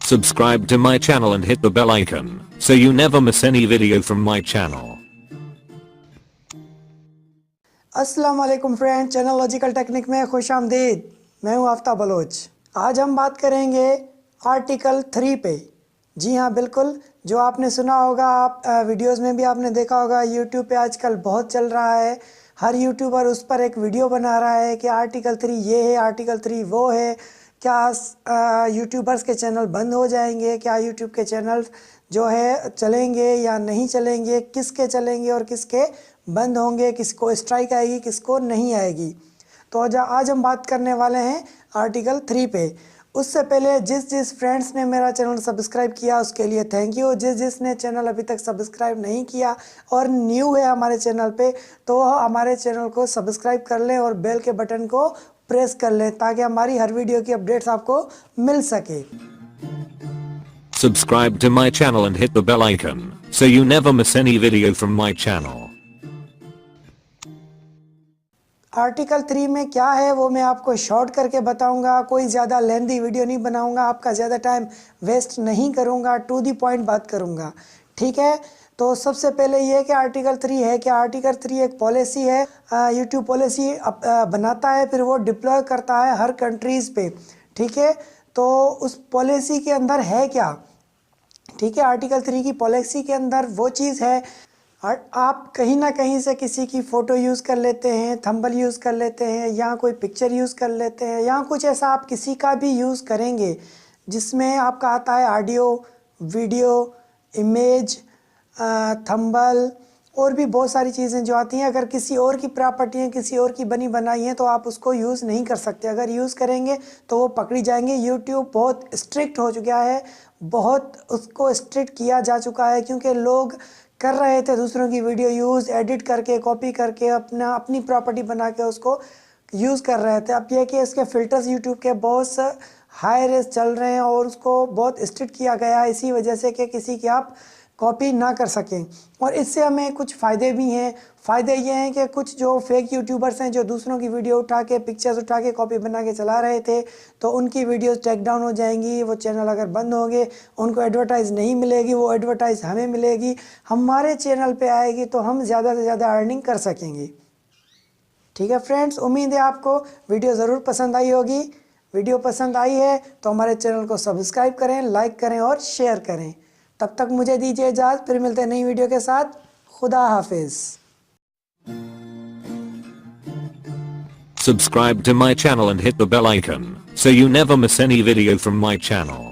Subscribe to my channel and hit the bell icon so you never miss any video from my channel. अस्सलाम वालेकुम friend, channel logical technique में खुश आमदीद। मैं हूं Aftab Bloch. आज हम बात करेंगे आर्टिकल 3 पे। जी हाँ, बिल्कुल, जो आपने सुना होगा, आप वीडियोस में भी आपने देखा होगा, यूट्यूब पे आजकल बहुत चल रहा है। हर यूट्यूबर उस पर एक वीडियो बना रहा है कि आर्टिकल 3 ये है, आर्टिकल 3 वो है। क्या यूट्यूबर्स के चैनल बंद हो जाएंगे? क्या यूट्यूब के चैनल जो है चलेंगे या नहीं चलेंगे? किसके चलेंगे और किसके बंद होंगे? किसको स्ट्राइक आएगी, किसको नहीं आएगी? तो आज हम बात करने वाले हैं आर्टिकल 3 पे। उससे पहले जिस फ्रेंड्स ने मेरा चैनल सब्सक्राइब किया उसके लिए थैंक यू। जिसने चैनल अभी तक सब्सक्राइब नहीं किया और न्यू है हमारे चैनल पे, तो हमारे चैनल को सब्सक्राइब कर लें और बेल के बटन को प्रेस कर लें ताकि हमारी हर वीडियो की अपडेट्स आपको मिल सके। Subscribe to my channel and hit the bell icon so you never miss any video from my channel. Article 3 में क्या है वो मैं आपको शॉर्ट करके बताऊंगा। कोई ज़्यादा लेंथी वीडियो नहीं बनाऊंगा, आपका ज़्यादा टाइम वेस्ट नहीं करूंगा, टू दी पॉइंट बात करूंगा, ठीक है। तो सबसे पहले ये कि आर्टिकल 3 है क्या। आर्टिकल 3 एक पॉलिसी है, यूट्यूब पॉलिसी बनाता है, फिर वो डिप्लॉय करता है हर कंट्रीज़ पे, ठीक है। तो उस पॉलिसी के अंदर है क्या, ठीक है। आर्टिकल 3 की पॉलिसी के अंदर वो चीज़ है, आप कहीं ना कहीं से किसी की फ़ोटो यूज़ कर लेते हैं, थंबनेल यूज़ कर लेते हैं, या कोई पिक्चर यूज़ कर लेते हैं, या कुछ ऐसा आप किसी का भी यूज़ करेंगे जिसमें आपका आता है ऑडियो, वीडियो, इमेज, थंबनेल और भी बहुत सारी चीज़ें जो आती हैं। अगर किसी और की प्रॉपर्टी है, किसी और की बनी बनाई है, तो आप उसको यूज़ नहीं कर सकते। अगर यूज़ करेंगे तो वो पकड़ी जाएंगे। यूट्यूब बहुत स्ट्रिक्ट हो चुका है, बहुत उसको स्ट्रिक्ट किया जा चुका है, क्योंकि लोग कर रहे थे दूसरों की वीडियो यूज़, एडिट करके, कॉपी करके, अपनी प्रॉपर्टी बना के उसको यूज़ कर रहे थे। अब यह कि इसके फ़िल्टर्स यूट्यूब के बहुत हाई रेस चल रहे हैं और उसको बहुत स्ट्रिक्ट किया गया है, इसी वजह से कि किसी की आप कॉपी ना कर सकें। और इससे हमें कुछ फ़ायदे भी हैं। फ़ायदे ये हैं कि कुछ जो फेक यूट्यूबर्स हैं, जो दूसरों की वीडियो उठा के, पिक्चर्स उठा के, कॉपी बना के चला रहे थे, तो उनकी वीडियोस टेक डाउन हो जाएंगी। वो चैनल अगर बंद होंगे, उनको एडवर्टाइज़ नहीं मिलेगी, वो एडवर्टाइज़ हमें मिलेगी, हमारे चैनल पे आएगी, तो हम ज़्यादा से ज़्यादा अर्निंग कर सकेंगे, ठीक है फ्रेंड्स। उम्मीद है आपको वीडियो ज़रूर पसंद आई होगी। वीडियो पसंद आई है तो हमारे चैनल को सब्सक्राइब करें, लाइक करें और शेयर करें। तब तक मुझे दीजिए इजाज़त, फिर मिलते हैं नई वीडियो के साथ। खुदा हाफिज़। Subscribe to my channel and hit the bell icon so you never miss any video from my channel.